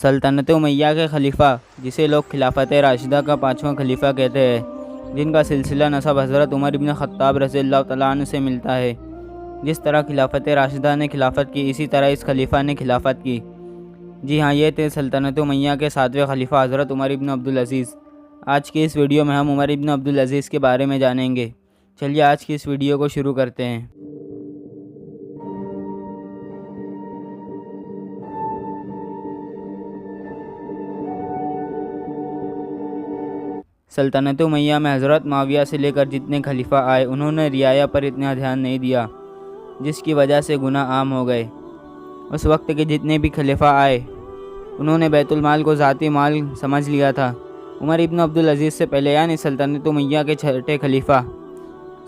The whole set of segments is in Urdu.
سلطنت امیہ کے خلیفہ، جسے لوگ خلافت راشدہ کا 5واں خلیفہ کہتے ہیں، جن کا سلسلہ نسب حضرت عمر ابن خطاب رضی اللہ تعالیٰ عنہ سے ملتا ہے۔ جس طرح خلافت راشدہ نے خلافت کی، اسی طرح اس خلیفہ نے خلافت کی۔ جی ہاں، یہ تھے سلطنت امیہ کے 7ویں خلیفہ حضرت عمر ابن عبدالعزیز۔ آج کی اس ویڈیو میں ہم عمر ابن عبدالعزیز کے بارے میں جانیں گے۔ چلیے آج کی اس ویڈیو کو شروع کرتے ہیں۔ سلطنت امیہ میں حضرت معاویہ سے لے کر جتنے خلیفہ آئے، انہوں نے رعایا پر اتنا دھیان نہیں دیا، جس کی وجہ سے گناہ عام ہو گئے۔ اس وقت کے جتنے بھی خلیفہ آئے، انہوں نے بیت المال کو ذاتی مال سمجھ لیا تھا۔ عمر ابن عبدالعزیز سے پہلے یعنی سلطنت امیہ کے 6ٹھے خلیفہ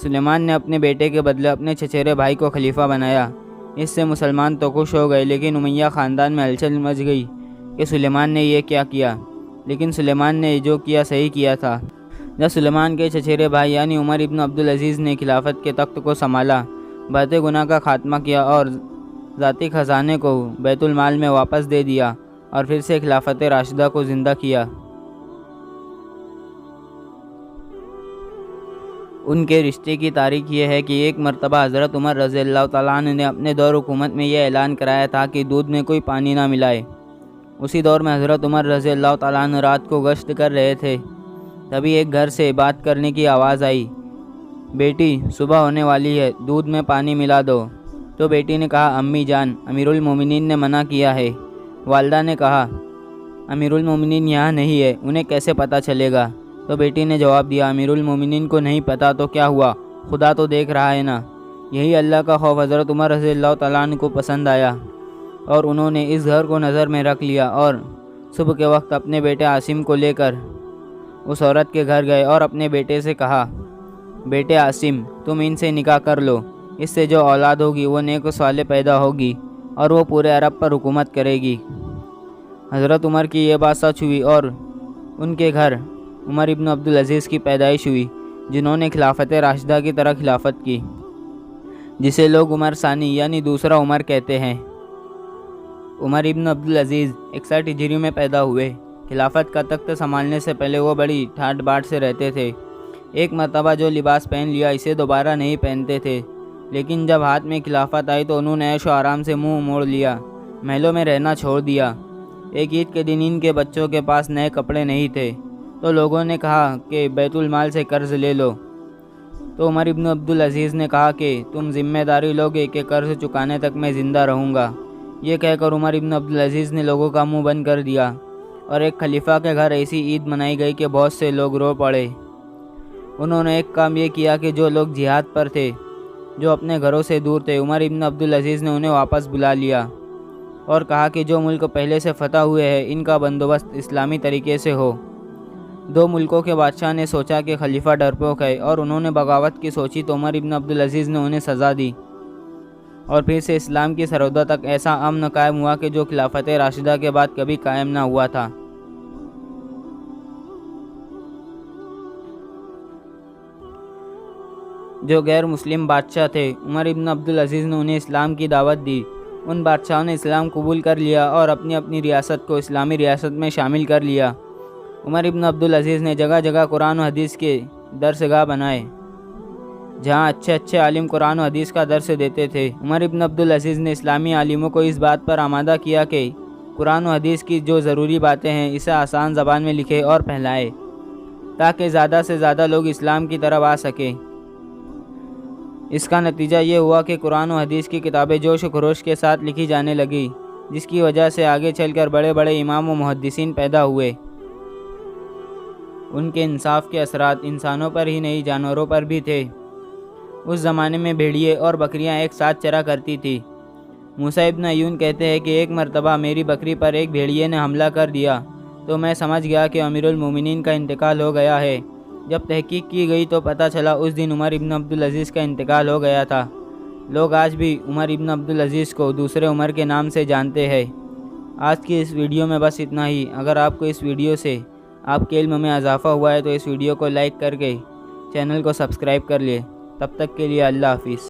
سلیمان نے اپنے بیٹے کے بدلے اپنے چچیرے بھائی کو خلیفہ بنایا۔ اس سے مسلمان تو خوش ہو گئے، لیکن امیہ خاندان میں ہلچل مچ گئی کہ سلیمان نے یہ کیا کیا۔ لیکن سلیمان نے جو کیا صحیح کیا تھا۔ جب سلیمان کے چچیرے بھائی یعنی عمر ابن عبدالعزیز نے خلافت کے تخت کو سنبھالا، بہت گناہ کا خاتمہ کیا اور ذاتی خزانے کو بیت المال میں واپس دے دیا اور پھر سے خلافت راشدہ کو زندہ کیا۔ ان کے رشتے کی تاریخ یہ ہے کہ ایک مرتبہ حضرت عمر رضی اللہ تعالیٰ عنہ نے اپنے دور حکومت میں یہ اعلان کرایا تھا کہ دودھ میں کوئی پانی نہ ملائے۔ اسی دور میں حضرت عمر رضی اللہ تعالیٰ عنہ رات کو گشت کر رہے تھے، تبھی ایک گھر سے بات کرنے کی آواز آئی، بیٹی صبح ہونے والی ہے، دودھ میں پانی ملا دو۔ تو بیٹی نے کہا، امی جان، امیر المومنین نے منع کیا ہے۔ والدہ نے کہا، امیر المومنین یہاں نہیں ہے، انہیں کیسے پتہ چلے گا؟ تو بیٹی نے جواب دیا، امیر المومنین کو نہیں پتہ تو کیا ہوا، خدا تو دیکھ رہا ہے نا۔ یہی اللہ کا خوف حضرت عمر رضی اللہ تعالیٰ عنہ کو پسند آیا اور انہوں نے اس گھر کو نظر میں رکھ لیا اور صبح کے وقت اپنے بیٹے عاصم کو لے کر اس عورت کے گھر گئے اور اپنے بیٹے سے کہا، بیٹے عاصم، تم ان سے نکاح کر لو، اس سے جو اولاد ہوگی وہ نیک و صالح پیدا ہوگی اور وہ پورے عرب پر حکومت کرے گی۔ حضرت عمر کی یہ بات سچ ہوئی اور ان کے گھر عمر ابن عبدالعزیز کی پیدائش ہوئی، جنہوں نے خلافت راشدہ کی طرح خلافت کی، جسے لوگ عمر ثانی یعنی دوسرا عمر کہتے ہیں۔ عمر ابن عبدالعزیز 61 ہجری میں پیدا ہوئے۔ خلافت کا تخت سنبھالنے سے پہلے وہ بڑی ٹھاٹ باٹ سے رہتے تھے۔ ایک مرتبہ جو لباس پہن لیا اسے دوبارہ نہیں پہنتے تھے، لیکن جب ہاتھ میں خلافت آئی تو انہوں نے عیش و آرام سے منہ موڑ لیا، محلوں میں رہنا چھوڑ دیا۔ ایک عید کے دن ان کے بچوں کے پاس نئے کپڑے نہیں تھے، تو لوگوں نے کہا کہ بیت المال سے قرض لے لو۔ تو عمر ابن عبدالعزیز نے کہا کہ تم ذمہ داری لوگے کہ قرض چکانے تک میں زندہ رہوں گا۔ یہ کہہ کر عمر ابن عبدالعزیز نے لوگوں کا منہ بند کر دیا اور ایک خلیفہ کے گھر ایسی عید منائی گئی کہ بہت سے لوگ رو پڑے۔ انہوں نے ایک کام یہ کیا کہ جو لوگ جہاد پر تھے، جو اپنے گھروں سے دور تھے، عمر ابن عبدالعزیز نے انہیں واپس بلا لیا اور کہا کہ جو ملک پہلے سے فتح ہوئے ہیں ان کا بندوبست اسلامی طریقے سے ہو۔ 2 ملکوں کے بادشاہ نے سوچا کہ خلیفہ ڈرپوک ہے اور انہوں نے بغاوت کی سوچی، تو عمر ابن عبدالعزیز نے انہیں سزا دی اور پھر سے اسلام کی سرحدوں تک ایسا امن قائم ہوا کہ جو خلافت راشدہ کے بعد کبھی قائم نہ ہوا تھا۔ جو غیر مسلم بادشاہ تھے، عمر ابن عبدالعزیز نے انہیں اسلام کی دعوت دی۔ ان بادشاہوں نے اسلام قبول کر لیا اور اپنی اپنی ریاست کو اسلامی ریاست میں شامل کر لیا۔ عمر ابن عبدالعزیز نے جگہ جگہ قرآن و حدیث کے درسگاہ بنائے، جہاں اچھے عالم قرآن و حدیث کا درس دیتے تھے۔ عمر ابن عبدالعزیز نے اسلامی عالموں کو اس بات پر آمادہ کیا کہ قرآن و حدیث کی جو ضروری باتیں ہیں اسے آسان زبان میں لکھے اور پھیلائے، تاکہ زیادہ سے زیادہ لوگ اسلام کی طرف آ سکیں۔ اس کا نتیجہ یہ ہوا کہ قرآن و حدیث کی کتابیں جوش و خروش کے ساتھ لکھی جانے لگیں، جس کی وجہ سے آگے چل کر بڑے بڑے امام و محدثین پیدا ہوئے۔ ان کے انصاف کے اثرات انسانوں پر ہی نہیں، جانوروں پر بھی تھے۔ اس زمانے میں بھیڑیے اور بکریاں ایک ساتھ چرا کرتی تھی۔ موسیٰ ابن عیون کہتے ہیں کہ ایک مرتبہ میری بکری پر ایک بھیڑیے نے حملہ کر دیا تو میں سمجھ گیا کہ امیر المومنین کا انتقال ہو گیا ہے۔ جب تحقیق کی گئی تو پتہ چلا اس دن عمر ابن عبدالعزیز کا انتقال ہو گیا تھا۔ لوگ آج بھی عمر ابن عبدالعزیز کو دوسرے عمر کے نام سے جانتے ہیں۔ آج کی اس ویڈیو میں بس اتنا ہی۔ اگر آپ کو اس ویڈیو سے آپ کے علم میں اضافہ ہوا ہے تو اس ویڈیو کو لائک کر کے چینل کو سبسکرائب کر لیے۔ تب تک کے لیے اللہ حافظ۔